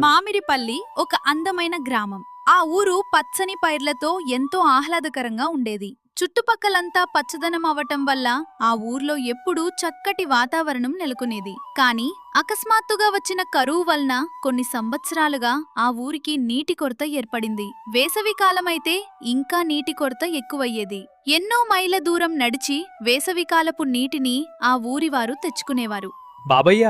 మామిడిపల్లి ఒక అందమైన గ్రామం. ఆ ఊరు పచ్చని పైర్లతో ఎంతో ఆహ్లాదకరంగా ఉండేది. చుట్టుపక్కలంతా పచ్చదనం అవటం వల్ల ఆ ఊర్లో ఎప్పుడూ చక్కటి వాతావరణం నెలకొనేది. కాని అకస్మాత్తుగా వచ్చిన కరువు వలన కొన్ని సంవత్సరాలుగా ఆ ఊరికి నీటి కొరత ఏర్పడింది. వేసవి కాలమైతే ఇంకా నీటి కొరత ఎక్కువయ్యేది. ఎన్నో మైళ్ళ దూరం నడిచి వేసవికాలపు నీటిని ఆ ఊరివారు తెచ్చుకునేవారు. బాబయ్య,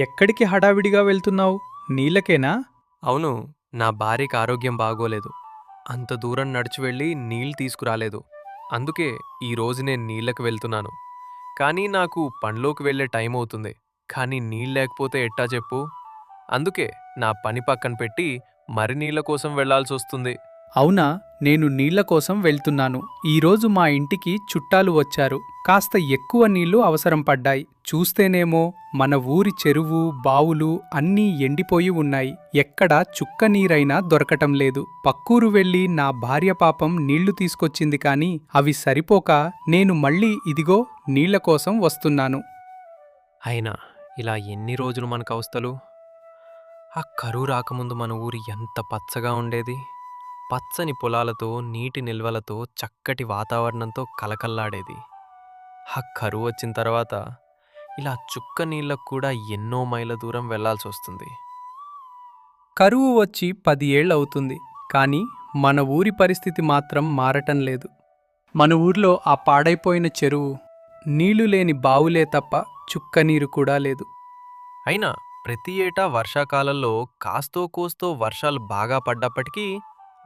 ఎక్కడికి హడావిడిగా వెళ్తున్నావు? నీళ్ళకేనా? అవును, నా భార్యకి ఆరోగ్యం బాగోలేదు. అంత దూరం నడిచి వెళ్ళి నీళ్ళు తీసుకురాలేదు. అందుకే ఈరోజు నేను నీళ్ళకి వెళ్తున్నాను. కానీ నాకు పనిలోకి వెళ్ళే టైం అవుతుంది. కానీ నీళ్ళు లేకపోతే ఎట్టా చెప్పు? అందుకే నా పని పక్కన పెట్టి మరి నీళ్ళ కోసం వెళ్లాల్సొస్తుంది. అవునా, నేను నీళ్ల కోసం వెళ్తున్నాను. ఈరోజు మా ఇంటికి చుట్టాలు వచ్చారు. కాస్త ఎక్కువ నీళ్లు అవసరం పడ్డాయి. చూస్తేనేమో మన ఊరి చెరువు, బావులు అన్నీ ఎండిపోయి ఉన్నాయి. ఎక్కడా చుక్క నీరైనా దొరకటం లేదు. పక్కూరు వెళ్ళి నా భార్య పాపం నీళ్లు తీసుకొచ్చింది కాని అవి సరిపోక నేను మళ్ళీ ఇదిగో నీళ్ల కోసం వస్తున్నాను. అయినా ఇలా ఎన్ని రోజులు మనకు అవస్థలు? ఆ కరువు రాకముందు మన ఊరి ఎంత పచ్చగా ఉండేది. పచ్చని పొలాలతో, నీటి నిల్వలతో, చక్కటి వాతావరణంతో కలకల్లాడేది. ఆ కరువు వచ్చిన తర్వాత ఇలా చుక్క నీళ్ళకు కూడా ఎన్నో మైళ్ళ దూరం వెళ్లాల్సొస్తుంది. కరువు వచ్చి 10 ఏళ్లవుతుంది. కాని మన ఊరి పరిస్థితి మాత్రం మారటం లేదు. మన ఊర్లో ఆ పాడైపోయిన చెరువు, నీళ్లు లేని బావులే తప్ప చుక్క నీరు కూడా లేదు. అయినా ప్రతి ఏటా వర్షాకాలంలో కాస్తో కోస్తో వర్షాలు బాగా పడ్డప్పటికీ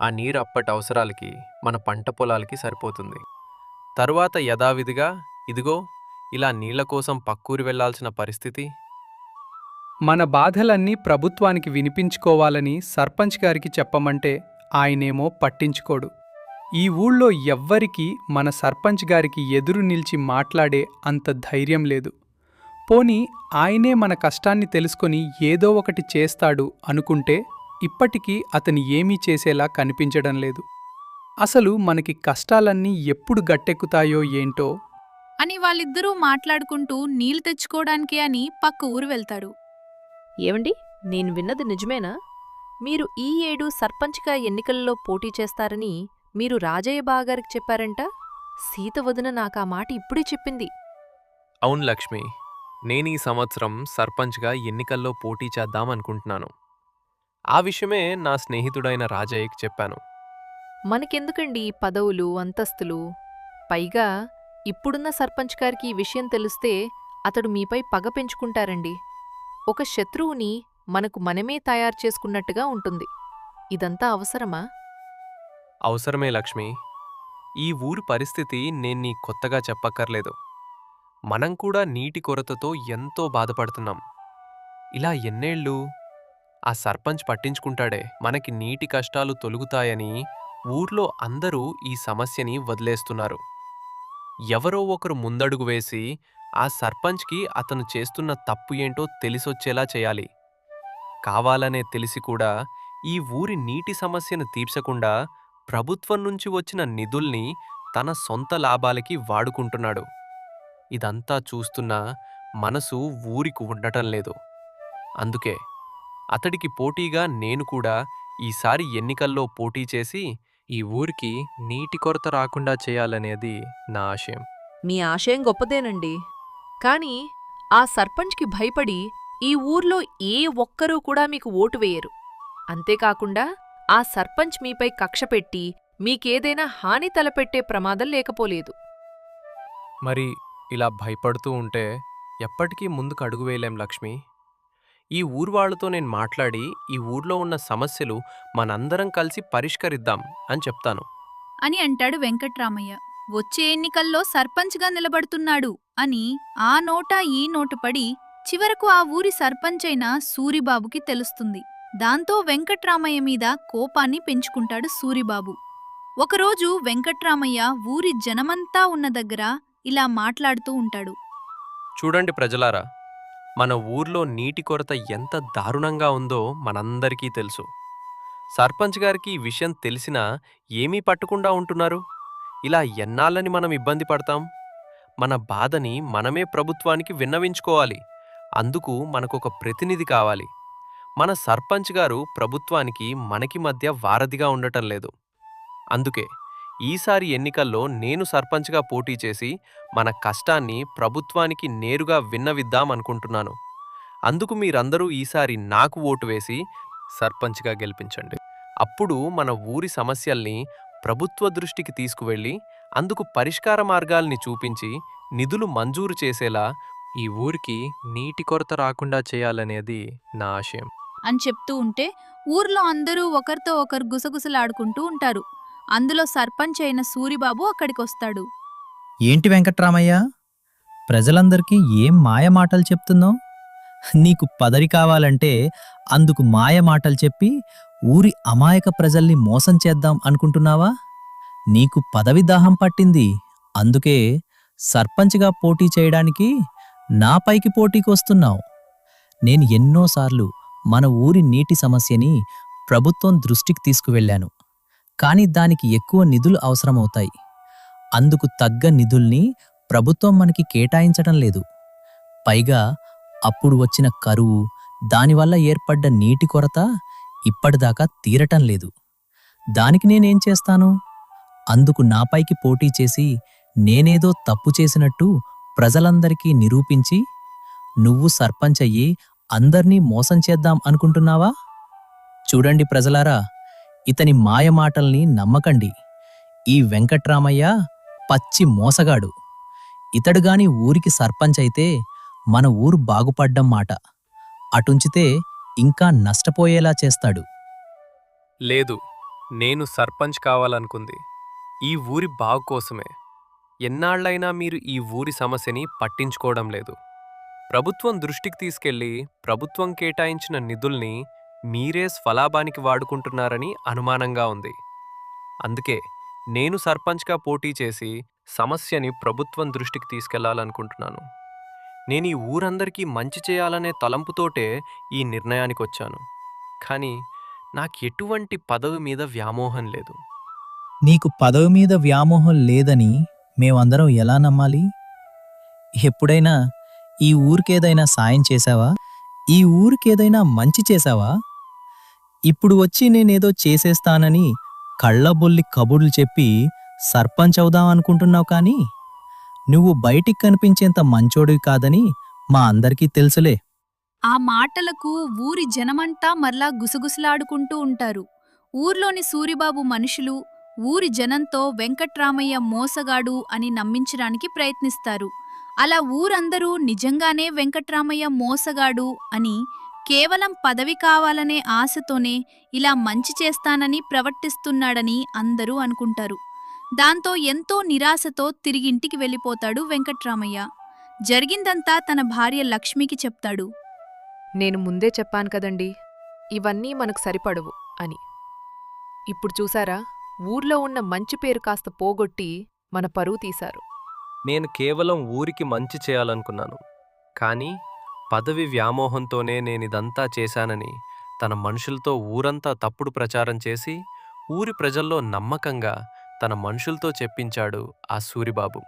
ఆ నీరు అప్పటి అవసరాలకి, మన పంట పొలాలకి సరిపోతుంది. తరువాత యథావిధిగా ఇదిగో ఇలా నీళ్ల కోసం పక్కూరి వెళ్లాల్సిన పరిస్థితి. మన బాధలన్నీ ప్రభుత్వానికి వినిపించుకోవాలని సర్పంచ్ గారికి చెప్పమంటే ఆయనేమో పట్టించుకోడు. ఈ ఊళ్ళో ఎవ్వరికీ మన సర్పంచ్ గారికి ఎదురు నిలిచి మాట్లాడే అంత ధైర్యం లేదు. పోనీ ఆయనే మన కష్టాన్ని తెలుసుకొని ఏదో ఒకటి చేస్తాడు అనుకుంటే ఇప్పటికీ అతని ఏమీ చేసేలా కనిపించడం లేదు. అసలు మనకి కష్టాలన్నీ ఎప్పుడు గట్టెక్కుతాయో ఏంటో అని వాళ్ళిద్దరూ మాట్లాడుకుంటూ నీళ్లు తెచ్చుకోవడానికి అని పక్క ఊరు వెళ్తారు. ఏవండి, నేను విన్నది నిజమేనా? మీరు ఈ ఏడు సర్పంచ్గా ఎన్నికల్లో పోటీ చేస్తారని మీరు రాజయ్య బాగారికి చెప్పారంట. సీత వదిన నాకా మాట ఇప్పుడే చెప్పింది. అవును లక్ష్మి, నేనీ సంవత్సరం సర్పంచ్గా ఎన్నికల్లో పోటీ చేద్దామనుకుంటున్నాను. ఆ విషయమే నా స్నేహితుడైన రాజయ్యకి చెప్పాను. మనకెందుకండి ఈ పదవులు, అంతస్తులు? పైగా ఇప్పుడున్న సర్పంచ్ గారికి ఈ విషయం తెలిస్తే అతడు మీపై పగ పెంచుకుంటారండి. ఒక శత్రువుని మనకు మనమే తయారు చేసుకున్నట్టుగా ఉంటుంది. ఇదంతా అవసరమా? అవసరమే లక్ష్మి. ఈ ఊరి పరిస్థితి నేను కొత్తగా చెప్పక్కర్లేదు. మనం కూడా నీటి కొరతతో ఎంతో బాధపడుతున్నాం. ఇలా ఎన్నేళ్ళు? ఆ సర్పంచ్ పట్టించుకుంటాడే మనకి నీటి కష్టాలు తొలుగుతాయని ఊర్లో అందరూ ఈ సమస్యని వదిలేస్తున్నారు. ఎవరో ఒకరు ముందడుగు వేసి ఆ సర్పంచ్కి అతను చేస్తున్న తప్పు ఏంటో తెలిసొచ్చేలా చేయాలి. కావాలనే తెలిసి కూడా ఈ ఊరి నీటి సమస్యను తీర్చకుండా ప్రభుత్వం నుంచి వచ్చిన నిధుల్ని తన సొంత లాభాలకి వాడుకుంటున్నాడు. ఇదంతా చూస్తున్నా మనసు ఊరికి ఉండటం లేదు. అందుకే అతడికి పోటీగా నేను కూడా ఈసారి ఎన్నికల్లో పోటీ చేసి ఈ ఊరికి నీటి కొరత రాకుండా చేయాలనేది నా ఆశయం. మీ ఆశయం గొప్పదేనండి. కాని ఆ సర్పంచ్కి భయపడి ఈ ఊర్లో ఏ ఒక్కరూ కూడా మీకు ఓటు వేయరు. అంతేకాకుండా ఆ సర్పంచ్ మీపై కక్ష పెట్టి మీకేదైనా హాని తలపెట్టే ప్రమాదం లేకపోలేదు. మరి ఇలా భయపడుతూ ఉంటే ఎప్పటికీ ముందుకు అడుగు వేయలేం లక్ష్మి. ఈ ఊర్వాళ్లతో నేను మాట్లాడి ఈ ఊర్లో ఉన్న సమస్యలు మనందరం కలిసి పరిష్కరిద్దాం అని చెప్తాను అని అంటాడు వెంకట్రామయ్య. వచ్చే ఎన్నికల్లో సర్పంచ్గా నిలబడుతున్నాడు అని ఆ నోటా ఈ నోటు పడి చివరకు ఆ ఊరి సర్పంచైన సూరిబాబుకి తెలుస్తుంది. దాంతో వెంకట్రామయ్య మీద కోపాన్ని పెంచుకుంటాడు సూరిబాబు. ఒకరోజు వెంకట్రామయ్య ఊరి జనమంతా ఉన్న దగ్గర ఇలా మాట్లాడుతూ ఉంటాడు. చూడండి ప్రజలారా, మన ఊర్లో నీటి కొరత ఎంత దారుణంగా ఉందో మనందరికీ తెలుసు. సర్పంచ్ గారికి ఈ విషయం తెలిసినా ఏమీ పట్టకుండా ఉంటున్నారు. ఇలా ఎన్నాళ్ళని మనం ఇబ్బంది పడతాం? మన బాధని మనమే ప్రభుత్వానికి విన్నవించుకోవాలి. అందుకు మనకొక ప్రతినిధి కావాలి. మన సర్పంచ్ గారు ప్రభుత్వానికి మనకి మధ్య వారధిగా ఉండటం లేదు. అందుకే ఈసారి ఎన్నికల్లో నేను సర్పంచ్గా పోటీ చేసి మన కష్టాన్ని ప్రభుత్వానికి నేరుగా విన్నవిద్దామనుకుంటున్నాను. అందుకు మీరందరూ ఈసారి నాకు ఓటు వేసి సర్పంచ్గా గెలిపించండి. అప్పుడు మన ఊరి సమస్యల్ని ప్రభుత్వ దృష్టికి తీసుకువెళ్ళి అందుకు పరిష్కార మార్గాల్ని చూపించి నిధులు మంజూరు చేసేలా ఈ ఊరికి నీటి కొరత రాకుండా చేయాలనేది నా ఆశయం. అని చెప్తూ ఉంటే ఊర్లో అందరూ ఒకరితో ఒకరు గుసగుసలాడుకుంటూ ఉంటారు. అందులో సర్పంచ్ అయిన సూరిబాబు అక్కడికొస్తాడు. ఏంటి వెంకట్రామయ్య, ప్రజలందరికీ ఏం మాయ మాటలు చెప్తున్నావు? నీకు పదవి కావాలంటే అందుకు మాయ మాటలు చెప్పి ఊరి అమాయక ప్రజల్ని మోసం చేద్దాం అనుకుంటున్నావా? నీకు పదవి దాహం పట్టింది, అందుకే సర్పంచ్గా పోటీ చేయడానికి నాపైకి పోటీకొస్తున్నావు. నేను ఎన్నోసార్లు మన ఊరి నీటి సమస్యని ప్రభుత్వం దృష్టికి తీసుకువెళ్ళాను. కానీ దానికి ఎక్కువ నిధులు అవసరమవుతాయి. అందుకు తగ్గ నిధుల్ని ప్రభుత్వం మనకి కేటాయించడం లేదు. పైగా అప్పుడు వచ్చిన కరువు, దానివల్ల ఏర్పడ్డ నీటి కొరత ఇప్పటిదాకా తీరటం లేదు. దానికి నేనేం చేస్తాను? అందుకు నాపైకి పోటీ చేసి నేనేదో తప్పు చేసినట్టు ప్రజలందరికీ నిరూపించి నువ్వు సర్పంచ్ అయ్యి అందర్నీ మోసం చేద్దాం అనుకుంటున్నావా? చూడండి ప్రజలారా, ఇతని మాయమాటల్ని నమ్మకండి. ఈ వెంకట్రామయ్య పచ్చి మోసగాడు. ఇతడుగాని ఊరికి సర్పంచ్ అయితే మన ఊరు బాగుపడ్డం మాట. అటుంచితే ఇంకా నష్టపోయేలా చేస్తాడు. లేదు, నేను సర్పంచ్ కావాలనుకుంది ఈ ఊరి బాగు కోసమే. ఎన్నాళ్లైనా మీరు ఈ ఊరి సమస్యని పట్టించుకోవడం లేదు. ప్రభుత్వం దృష్టికి తీసుకెళ్లి ప్రభుత్వం కేటాయించిన నిధుల్ని మీరే స్వలాభానికి వాడుకుంటున్నారని అనుమానంగా ఉంది. అందుకే నేను సర్పంచ్గా పోటీ చేసి సమస్యని ప్రభుత్వం దృష్టికి తీసుకెళ్లాలనుకుంటున్నాను. నేను ఈ ఊరందరికీ మంచి చేయాలనే తలంపుతోటే ఈ నిర్ణయానికొచ్చాను. కానీ నాకు ఎటువంటి పదవి మీద వ్యామోహం లేదు. నీకు పదవి మీద వ్యామోహం లేదని మేమందరం ఎలా నమ్మాలి? ఎప్పుడైనా ఈ ఊరికేదైనా సాయం చేశావా? ఈ ఊరికేదైనా మంచి చేశావా? ఇప్పుడు వచ్చి నేనేదో చేసేస్తానని కళ్ళబొల్లి కబుర్లు చెప్పి సర్పంచ్ అవుదాం అనుకుంటున్నావు. కానీ నువ్వు బయటికి కనిపించేంత మంచోడివి కాదని మా అందరికీ తెలుసులే. ఆ మాటలకు ఊరి జనమంతా మరలా గుసగుసలాడుకుంటూ ఉంటారు. ఊర్లోని సూరిబాబు మనుషులు ఊరి జనంతో వెంకట్రామయ్య మోసగాడు అని నమ్మించడానికి ప్రయత్నిస్తారు. అలా ఊరందరూ నిజంగానే వెంకట్రామయ్య మోసగాడు అని, కేవలం పదవి కావాలనే ఆశతోనే ఇలా మంచి చేస్తానని ప్రవర్తిస్తున్నాడని అందరూ అనుకుంటారు. దాంతో ఎంతో నిరాశతో తిరిగింటికి వెళ్ళిపోతాడు వెంకట్రామయ్య. జరిగిందంతా తన భార్య లక్ష్మికి చెప్తాడు. నేను ముందే చెప్పాను కదండి, ఇవన్నీ మనకు సరిపడవు అని. ఇప్పుడు చూసారా, ఊర్లో ఉన్న మంచి పేరు కాస్త పోగొట్టి మన పరువు తీశారు. నేను కేవలం ఊరికి మంచి చేయాలనుకున్నాను. కానీ పదవి వ్యామోహంతోనే నేనిదంతా చేశానని తన మనుషులతో ఊరంతా తప్పుడు ప్రచారం చేసి ఊరి ప్రజల్లో నమ్మకంగా తన మనుషులతో చెప్పించాడు ఆ సూరిబాబు.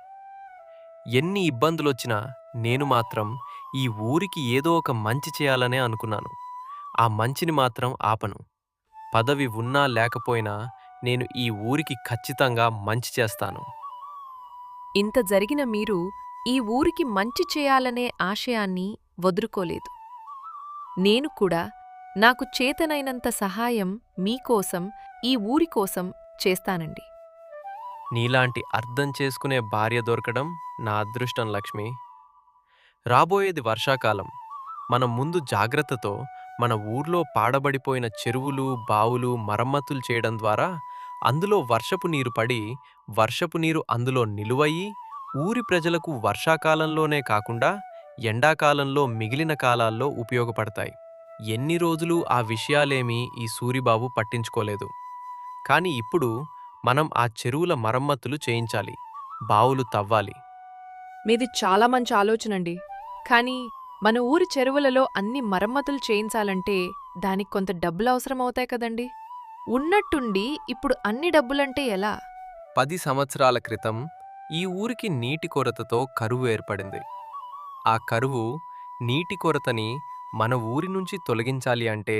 ఎన్ని ఇబ్బందులొచ్చినా నేను మాత్రం ఈ ఊరికి ఏదో ఒక మంచి చేయాలనే అనుకున్నాను. ఆ మంచిని మాత్రం ఆపను. పదవి ఉన్నా లేకపోయినా నేను ఈ ఊరికి ఖచ్చితంగా మంచి చేస్తాను. ఇంత జరిగిన మీరు ఈ ఊరికి మంచి చేయాలనే ఆశయాన్ని వదులుకోలేదు. నేను కూడా నాకు చేతనైనంత సహాయం మీకోసం, ఈ ఊరి కోసం చేస్తానండి. నీలాంటి అర్థం చేసుకునే భార్య దొరకడం నా అదృష్టం లక్ష్మి. రాబోయేది వర్షాకాలం. మనం ముందు జాగ్రత్తతో మన ఊర్లో పాడబడిపోయిన చెరువులు, బావులు మరమ్మతులు చేయడం ద్వారా అందులో వర్షపు నీరు పడి, వర్షపు నీరు అందులో నిలువయి ఊరి ప్రజలకు వర్షాకాలంలోనే కాకుండా ఎండాకాలంలో మిగిలిన కాలాల్లో ఉపయోగపడతాయి. ఎన్ని రోజులు ఆ విషయాలేమీ ఈ సూరిబాబు పట్టించుకోలేదు. కానీ ఇప్పుడు మనం ఆ చెరువుల మరమ్మతులు చేయించాలి, బావులు తవ్వాలి. మీది చాలా మంచి ఆలోచనండి. కానీ మన ఊరి చెరువులలో అన్ని మరమ్మతులు చేయించాలంటే దానికి కొంత డబ్బులు అవసరమవుతాయి కదండి. ఉన్నట్టుండి ఇప్పుడు అన్ని డబ్బులంటే ఎలా? 10 సంవత్సరాల క్రితం ఈ ఊరికి నీటి కొరతతో కరువు ఏర్పడింది. ఆ కరువు నీటి కొరతని మన ఊరి నుంచి తొలగించాలి అంటే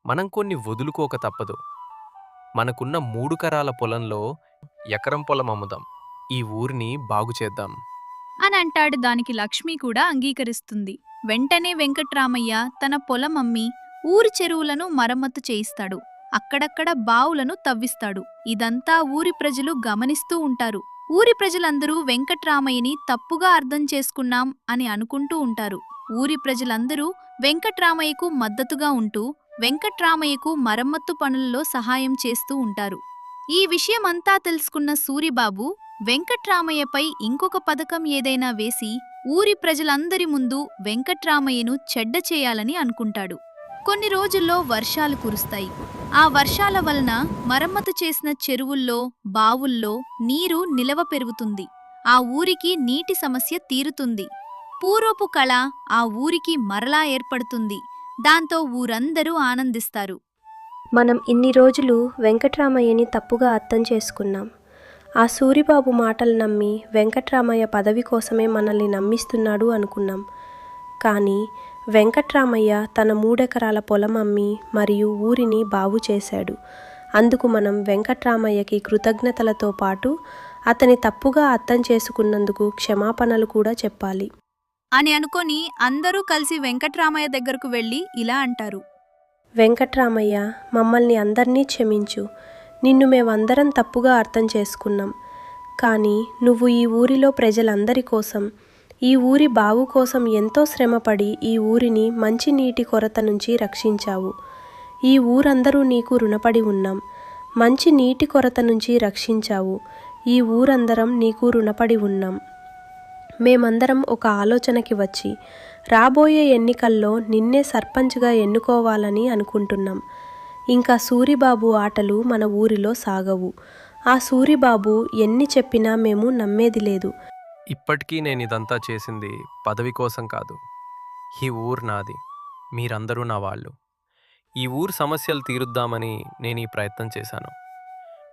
మనం కొన్ని వదులుకోక తప్పదు. మనకున్న 3 కరాల పొలంలో ఎకరం పొలం అమ్ముదాం. ఈ ఊరిని బాగు చేద్దాం. అని అంటాడు. దానికి లక్ష్మి కూడా అంగీకరిస్తుంది. వెంటనే వెంకట్రామయ్య తన పొలం అమ్మి ఊరి చెరువులను మరమ్మతు చేయిస్తాడు. అక్కడక్కడ బావులను తవ్విస్తాడు. ఇదంతా ఊరి ప్రజలు గమనిస్తూ ఉంటారు. ఊరి ప్రజలందరూ వెంకట్రామయ్యని తప్పుగా అర్థం చేసుకున్నాం అని అనుకుంటూ ఉంటారు. ఊరి ప్రజలందరూ వెంకట్రామయ్యకు మద్దతుగా ఉంటూ వెంకట్రామయ్యకు మరమ్మత్తు పనులలో సహాయం చేస్తూ ఉంటారు. ఈ విషయమంతా తెలుసుకున్న సూరిబాబు వెంకట్రామయ్యపై ఇంకొక పథకం ఏదైనా వేసి ఊరి ప్రజలందరి ముందు వెంకట్రామయ్యను చెడ్డ చేయాలని అనుకుంటాడు. కొన్ని రోజుల్లో వర్షాలు కురుస్తాయి. ఆ వర్షాల వలన మరమ్మతు చేసిన చెరువుల్లో, బావుల్లో నీరు నిలవ పెరుగుతుంది. ఆ ఊరికి నీటి సమస్య తీరుతుంది. పూర్వపు కళ ఆ ఊరికి మరలా ఏర్పడుతుంది. దాంతో ఊరందరూ ఆనందిస్తారు. మనం ఇన్ని రోజులు వెంకట్రామయ్యని తప్పుగా అర్థం చేసుకున్నాం. ఆ సూరిబాబు మాటలు నమ్మి వెంకట్రామయ్య పదవి కోసమే మనల్ని నమ్మిస్తున్నాడు అనుకున్నాం. కానీ వెంకట్రామయ్య తన 3 ఎకరాల పొలం అమ్మి మరియు ఊరిని బాగు చేశాడు. అందుకు మనం వెంకట్రామయ్యకి కృతజ్ఞతలతో పాటు అతని తప్పుగా అర్థం చేసుకున్నందుకు క్షమాపణలు కూడా చెప్పాలి అని అనుకొని అందరూ కలిసి వెంకట్రామయ్య దగ్గరకు వెళ్లి ఇలా అంటారు. వెంకట్రామయ్య, మమ్మల్ని అందర్నీ క్షమించు. నిన్ను మేమందరం తప్పుగా అర్థం చేసుకున్నాం. కానీ నువ్వు ఈ ఊరిలో ప్రజలందరి కోసం, ఈ ఊరి బాగు కోసం ఎంతో శ్రమపడి ఈ ఊరిని మంచి నీటి కొరత నుంచి రక్షించావు. ఈ ఊరందరూ నీకు రుణపడి ఉన్నాం. మంచి నీటి కొరత నుంచి రక్షించావు. ఈ ఊరందరం నీకు రుణపడి ఉన్నాం. మేమందరం ఒక ఆలోచనకి వచ్చి రాబోయే ఎన్నికల్లో నిన్నే సర్పంచ్గా ఎన్నుకోవాలని అనుకుంటున్నాం. ఇంకా సూరిబాబు ఆటలు మన ఊరిలో సాగవు. ఆ సూరిబాబు ఎన్ని చెప్పినా మేము నమ్మేది లేదు. ఇప్పటికీ నేను ఇదంతా చేసింది పదవి కోసం కాదు. ఈ ఊరు నాది, మీరందరూ నా వాళ్ళు. ఈ ఊరు సమస్యలు తీరుద్దామని నేను ఈ ప్రయత్నం చేశాను.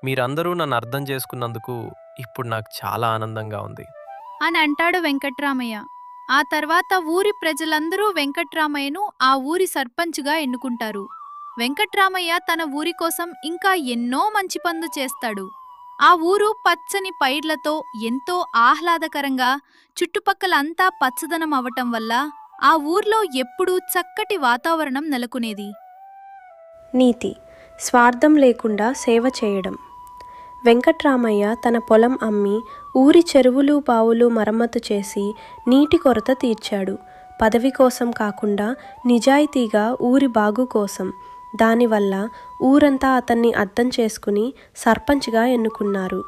మీరందరూ నన్ను అర్థం చేసుకున్నందుకు ఇప్పుడు నాకు చాలా ఆనందంగా ఉంది అని అంటాడు వెంకట్రామయ్య. ఆ తర్వాత ఊరి ప్రజలందరూ వెంకట్రామయ్యను ఆ ఊరి సర్పంచ్గా ఎన్నుకుంటారు. వెంకట్రామయ్య తన ఊరి కోసం ఇంకా ఎన్నో మంచి పనులు చేస్తాడు. ఆ ఊరు పచ్చని పైర్లతో ఎంతో ఆహ్లాదకరంగా, చుట్టుపక్కలంతా పచ్చదనం అవటం వల్ల ఆ ఊర్లో ఎప్పుడూ చక్కటి వాతావరణం నెలకొనేది. నీతి: స్వార్థం లేకుండా సేవ చేయడం. వెంకట్రామయ్య తన పొలం అమ్మి ఊరి చెరువులు, బావులు మరమ్మతు చేసి నీటి కొరత తీర్చాడు. పదవి కోసం కాకుండా నిజాయితీగా ఊరి బాగు కోసం. దానివల్ల ఊరంతా అతన్ని అర్థం చేసుకుని సర్పంచ్గా ఎన్నుకున్నారు.